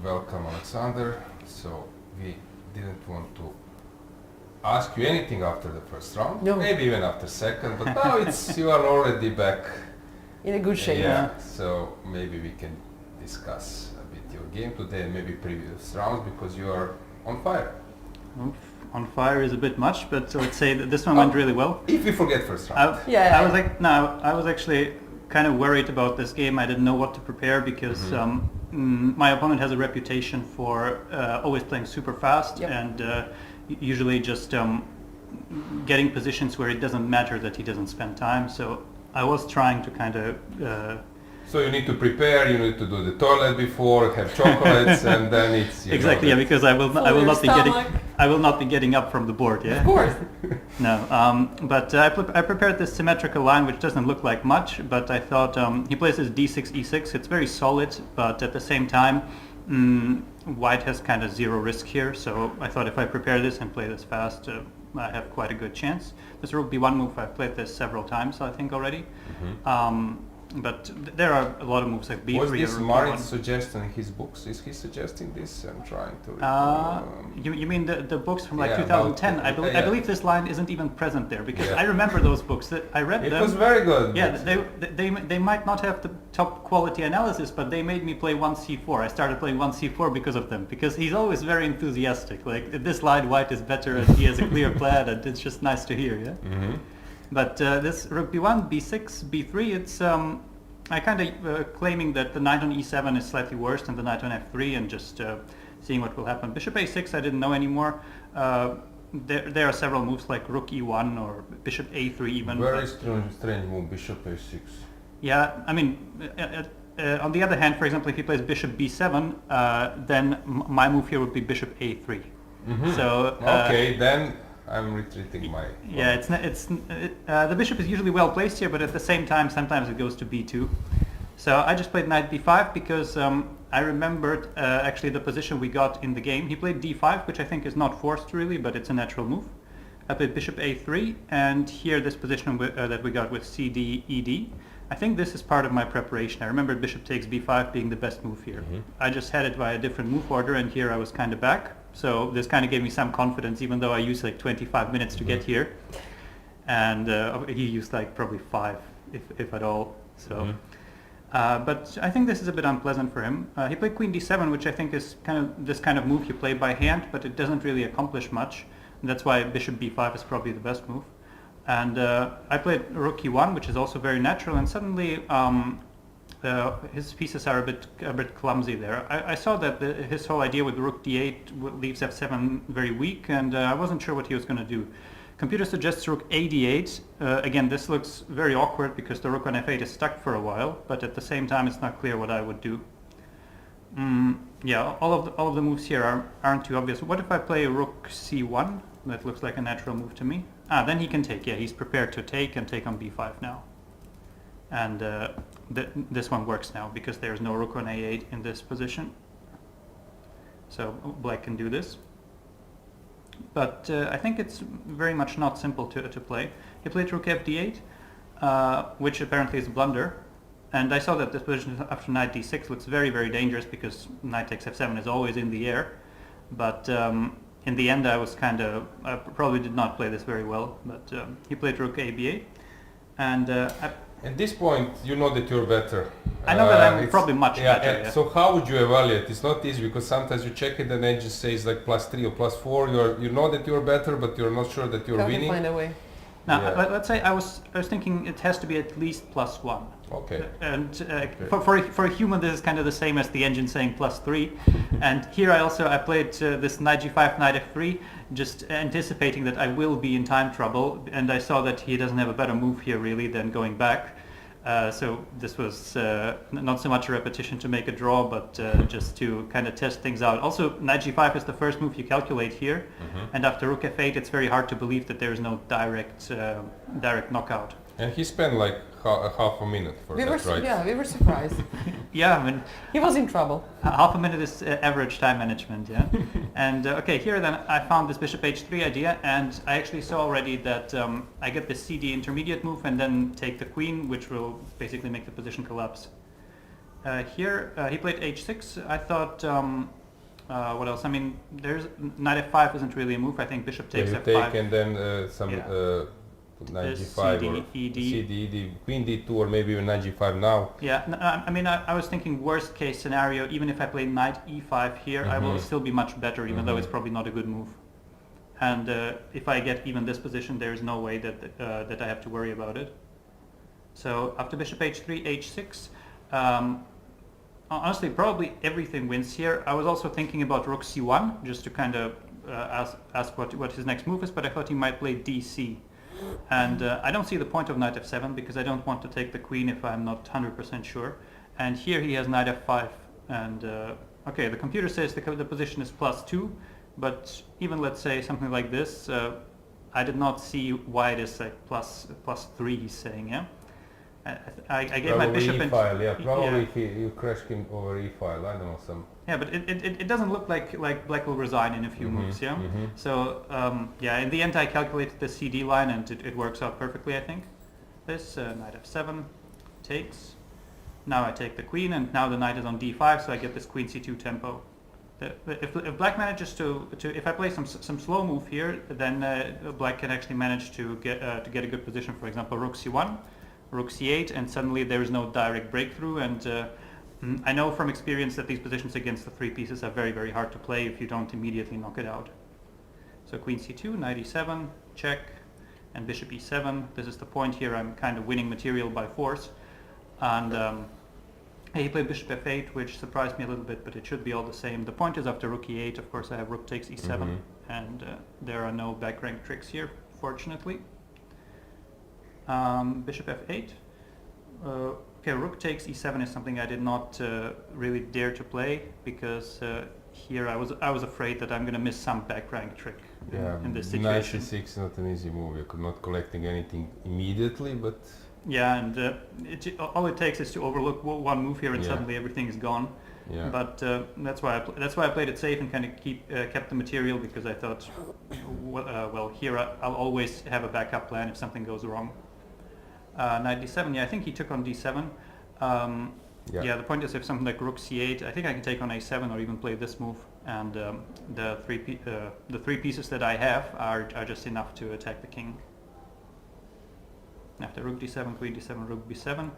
Welcome, Alexander. So we didn't want to ask you anything after the first round, No. maybe even after second, but now you are already back. In a good shape. Yeah. So maybe we can discuss a bit your game today and maybe previous rounds because you are on fire. On fire is a bit much, but let's say that this one went really well. If we forget first round. I was actually kind of worried about this game. I didn't know what to prepare because my opponent has a reputation for always playing super fast and usually just getting positions where it doesn't matter that he doesn't spend time. So I was trying to kind of so you need to prepare, you need to do the toilet before, have chocolates, and then it's exactly because I will not be getting up from the board. Yeah, of course. No, but I prepared this symmetrical line which doesn't look like much, but I thought he plays this d6 e6. It's very solid, but at the same time, white has kind of zero risk here. So I thought if I prepare this and play this fast, I have quite a good chance. This rook b1 move, I've played this several times, I think already. But there are a lot of moves like b3. Was this or Marit's suggestion in his books? Is he suggesting this and trying to? You mean the books from like Yeah, 2010? about, I believe this line isn't even present there because I remember those books. That I read them. It was very good. Yeah, they might not have the top quality analysis, but they made me play 1c4. I started playing 1c4 because of them, because he's always very enthusiastic. Like, this line white is better and he has a clear plan, and it's just nice to hear. Yeah. But this rook b1, b6, b3, it's I kind of claiming that the knight on e7 is slightly worse than the knight on f3, and just seeing what will happen. Bishop a6 I didn't know anymore. There are several moves like rook e1 or bishop a3 even. Very strange move, bishop a6. Yeah, I mean, on the other hand, for example, if he plays bishop b7, then my move here would be bishop a3. So okay, then I'm retreating my... Yeah, the bishop is usually well placed here, but at the same time, sometimes it goes to b2. So I just played knight b5 because I remembered actually the position we got in the game. He played d5, which I think is not forced really, but it's a natural move. I played bishop a3, and here this position that we got with cd, ed. I think this is part of my preparation. I remember bishop takes b5 being the best move here. I just had it by a different move order, and here I was kind of back. So this kind of gave me some confidence, even though I used like 25 minutes to get here. And he used like probably 5, if at all. So, but I think this is a bit unpleasant for him. He played queen d7, which I think is kind of this kind of move you play by hand, but it doesn't really accomplish much. And that's why bishop b5 is probably the best move. And I played rook e1, which is also very natural, and suddenly his pieces are a bit clumsy there. I saw that his whole idea with rook d8 leaves f7 very weak, and I wasn't sure what he was going to do. Computer suggests rook a d8. Again, this looks very awkward because the rook on f8 is stuck for a while, but at the same time it's not clear what I would do. Yeah, all of the moves here aren't too obvious. What if I play rook c1? That looks like a natural move to me. Then he can take. Yeah, he's prepared to take and take on b5 now. And this one works now because there's no rook on a8 in this position. So black can do this. But I think it's very much not simple to play. He played rook f d8, which apparently is a blunder. And I saw that this position after knight d6 looks very, very dangerous because knight takes f7 is always in the air. But in the end I was I probably did not play this very well. But he played rook a b8. And at this point, you know that you're better. I know that I'm probably much better. Yeah. So how would you evaluate? It's not easy because sometimes you check it and it just says like +3 or +4. You know that you're better, but you're not sure that you're winning. Find a way. Now, let's say I was thinking it has to be at least +1. Okay. And for a human, this is kind of the same as the engine saying +3. And here I played this knight g5, knight f3, just anticipating that I will be in time trouble. And I saw that he doesn't have a better move here really than going back. So this was not so much a repetition to make a draw, but just to kind of test things out. Also, knight g5 is the first move you calculate here, and after rook f8, it's very hard to believe that there is no direct knockout. And he spent like half a minute for that, right? Yeah, we were surprised. Yeah, I mean, he was in trouble. Half a minute is average time management, yeah. And okay, here then I found this bishop h3 idea, and I actually saw already that I get the cd intermediate move and then take the queen, which will basically make the position collapse. Here he played h6. I thought, what else? I mean, there's knight f5 isn't really a move. I think bishop takes you f5. take and then some Yeah. knight This g5 CD, or ED. CD, ED, queen d2 or maybe even knight g5 now. Yeah, I mean, I was thinking worst case scenario, even if I play knight e5 here, I will still be much better, even though it's probably not a good move. And if I get even this position, there's no way that I have to worry about it. So after bishop h3, h6, honestly, probably everything wins here. I was also thinking about rook c1, just to kind of ask what his next move is, but I thought he might play dc. And I don't see the point of knight f7 because I don't want to take the queen if I'm not 100% sure. And here he has knight f5. And okay, the computer says the position is +2, but even let's say something like this, I did not see why it is like +3. He's saying, yeah. I gave my Probably bishop e-file, yeah. Probably yeah. if you crash him over e-file, I don't know, some... Yeah, but it doesn't look like black will resign in a few moves, yeah? So, yeah, in the end I calculated the CD line and it works out perfectly, I think. This, knight f7, takes. Now I take the queen and now the knight is on d5, so I get this queen c2 tempo. If black manages to if I play some slow move here, then black can actually manage to get a good position, for example, rook c1, rook c8, and suddenly there is no direct breakthrough. And I know from experience that these positions against the three pieces are very, very hard to play if you don't immediately knock it out. So queen c2, knight e7, check, and bishop e7. This is the point here. I'm kind of winning material by force. And he played bishop f8, which surprised me a little bit, but it should be all the same. The point is after rook e8, of course, I have rook takes e7, and there are no back rank tricks here, fortunately. Bishop f8. Okay, rook takes e7 is something I did not really dare to play because here I was afraid that I'm going to miss some back rank trick in this situation. Knight c6 is not an easy move. You're not collecting anything immediately, but... Yeah, and all it takes is to overlook one move here and suddenly everything is gone. Yeah. But that's why I played it safe and kind of kept the material because I thought, well, here I'll always have a backup plan if something goes wrong. Knight d7, yeah, I think he took on d7. Yeah, the point is if something like rook c8, I think I can take on a7 or even play this move, and the three pieces that I have are just enough to attack the king. After rook d7, queen d7, rook b7.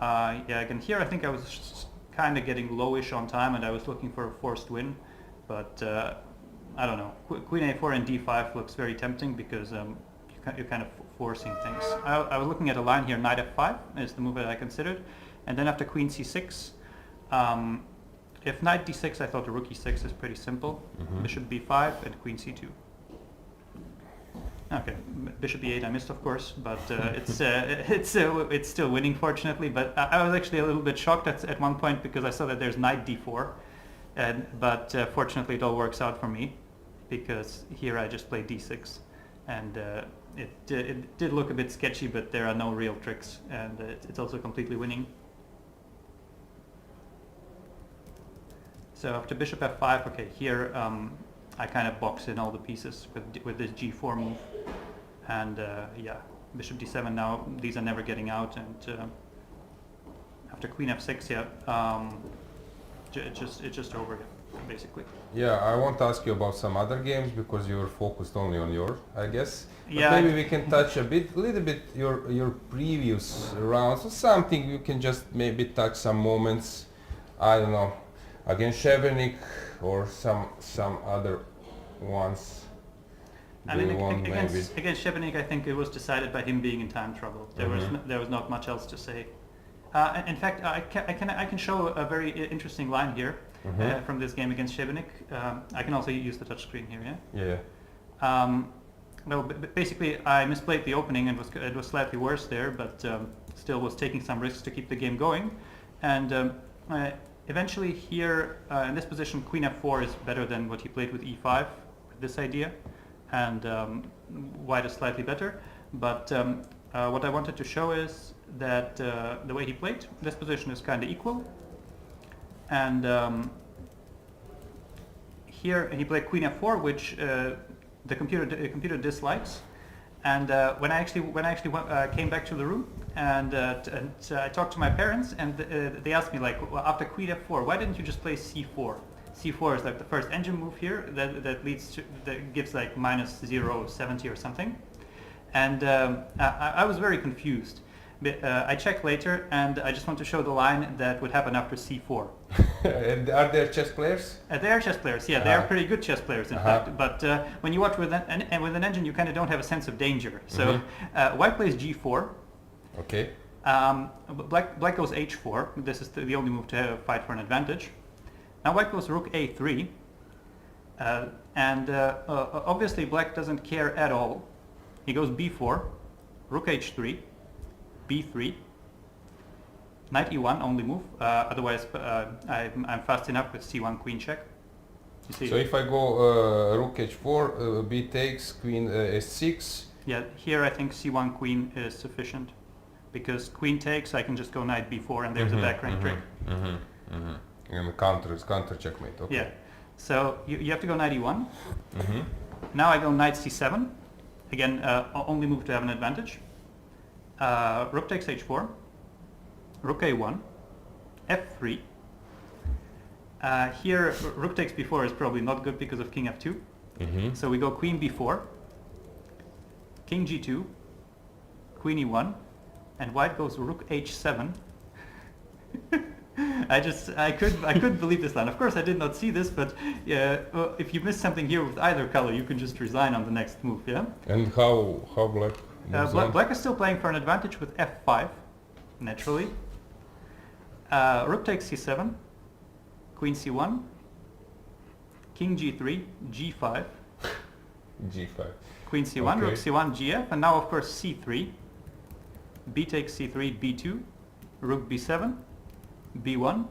Yeah, again here I think I was kind of getting lowish on time and I was looking for a forced win, but I don't know. Queen a4 and d5 looks very tempting because you're kind of forcing things. I was looking at a line here, knight f5 is the move that I considered, and then after queen c6, if knight d6, I thought the rook e6 is pretty simple. Bishop b5 and queen c2. Okay, bishop e8 I missed, of course, but it's still winning, fortunately. But I was actually a little bit shocked at one point because I saw that there's knight d4, but fortunately it all works out for me because here I just played d6, and it did look a bit sketchy, but there are no real tricks, and it's also completely winning. So after bishop f5, okay, here I kind of box in all the pieces with this g4 move, and yeah, bishop d7 now, these are never getting out, and after queen f6, yeah, it's just over, basically. Yeah, I want to ask you about some other games because you're focused only on your, I guess. Yeah. But maybe we can touch a little bit your previous rounds or something. You can just maybe touch some moments, I don't know, against Šebenik or some other ones. I mean, against Šebenik, I think it was decided by him being in time trouble. There was not much else to say. In fact, I can show a very interesting line here from this game against Šebenik. I can also use the touchscreen here. Yeah. Yeah. Well, basically, I misplayed the opening and it was slightly worse there, but still was taking some risks to keep the game going. And eventually here, in this position, queen f4 is better than what he played with e5, with this idea, and white is slightly better. But what I wanted to show is that the way he played, this position is kind of equal. And here he played queen f4, which the computer dislikes. And when I actually came back to the room, and I talked to my parents, and they asked me, like, after queen f4, why didn't you just play c4? c4 is like the first engine move here that gives like minus 0.70 or something, and I was very confused. But, I checked later, and I just want to show the line that would happen after c4. And are there chess players? They are chess players, yeah. They are pretty good chess players, in fact. But when you watch with an engine, you kind of don't have a sense of danger. So white plays g4. Okay. Black goes h4. This is the only move to fight for an advantage. Now white goes rook a3. And obviously black doesn't care at all. He goes b4, rook h3, b3. Knight e1 only move, otherwise I'm fast enough with c1 queen check. You see? So if I go rook h4, b takes, queen s6. Yeah, here I think c1 queen is sufficient, because queen takes, I can just go knight b4 and there's a back rank trick. And counter checkmate. Okay. Yeah, so you have to go knight e1. Now I go knight c7. Again, only move to have an advantage. Rook takes h4. Rook a1, f3. Here, rook takes b4 is probably not good because of king f2. So we go queen b4, king g2, queen e1, and white goes rook h7. I couldn't believe this line. Of course, I did not see this, but if you miss something here with either color, you can just resign on the next move. Yeah. And how black moves on? Black is still playing for an advantage with f5, naturally. Rook takes c7, queen c1, king g3, g5, g5, queen c1, okay. rook c1, gf, and now of course c3, b takes c3, b2, rook b7, b1,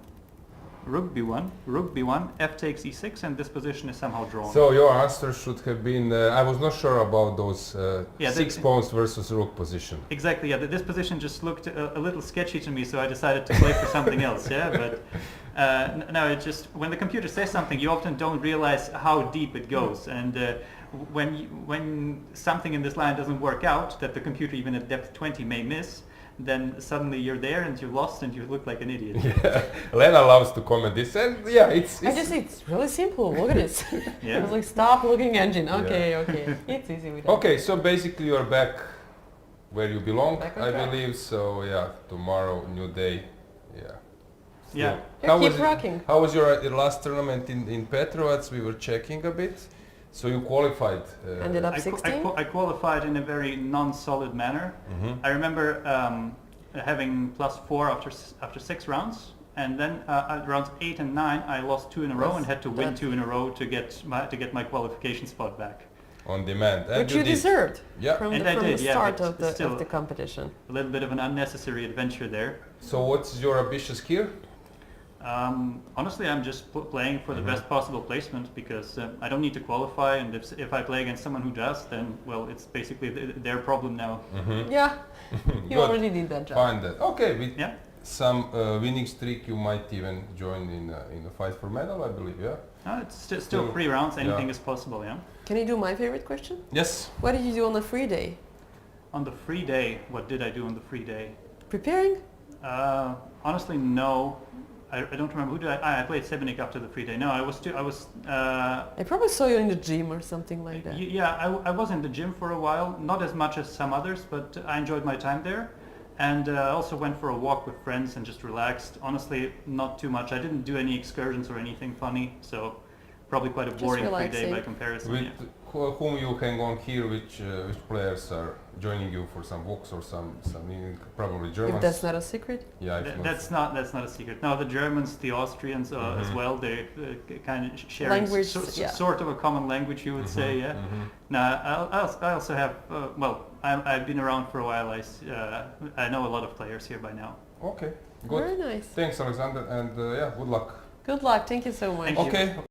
rook b1, rook b1, f takes e6, and this position is somehow drawn. So your answer should have been, I was not sure about those 6 pawns versus rook position. Exactly, yeah, this position just looked a little sketchy to me, so I decided to play for something else, yeah, but no, it just, when the computer says something, you often don't realize how deep it goes, and when something in this line doesn't work out, that the computer even at depth 20 may miss, then suddenly you're there and you're lost and you look like an idiot. Yeah, Lena loves to comment this, and yeah, it's It's really simple. Look at this. Yeah. I was like, stop looking engine. Okay, okay. It's easy with that. okay. So basically, you're back where you belong, Back on I track. believe. So yeah, tomorrow, new day. Yeah. Yeah. How keep was rocking. How was your last tournament in Petrovac? We were checking a bit. So you qualified. Ended up I 16. qualified in a very non-solid manner. I remember having +4 after 6 rounds, and then at rounds 8 and 9 I lost 2 in a row and had to win 2 in a row to get my qualification spot back. On demand. And Which you did. deserved Yeah. from And the, I from did, the yeah, start but of still- the competition. A little bit of an unnecessary adventure there. So what's your ambitious here? Honestly, I'm just playing for the best possible placement, because I don't need to qualify, and if I play against someone who does, then, well, it's basically their problem now. Yeah, you Good. already did that job. Find that. Okay, with Yeah. some winning streak, you might even join in a fight for medal, I believe. Yeah. It's still 3 rounds. Anything Yeah. is possible. Yeah. Can you do my favorite question? Yes. What did you do on the free day? On the free day, what did I do on the free day? Preparing? Honestly, no. I don't remember. Who did I played Sebenik after the free day. No, I probably saw you in the gym or something like that. Yeah, I was in the gym for a while, not as much as some others, but I enjoyed my time there. And I also went for a walk with friends and just relaxed. Honestly, not too much. I didn't do any excursions or anything funny, so probably quite a boring free day by comparison. With Yeah. whom you hang on here, which players are joining you for some walks or some probably Germans? If that's not a secret. Yeah, if That's not a secret. No, the Germans, the Austrians as well. They kind of share Language, yeah. sort of a common language, you would say. Yeah. No, I also have. Well, I've been around for a while. I know a lot of players here by now. Okay, good. Very nice. Thanks, Alexander, and yeah, good luck. Good luck. Thank you so much. Thank you. Okay.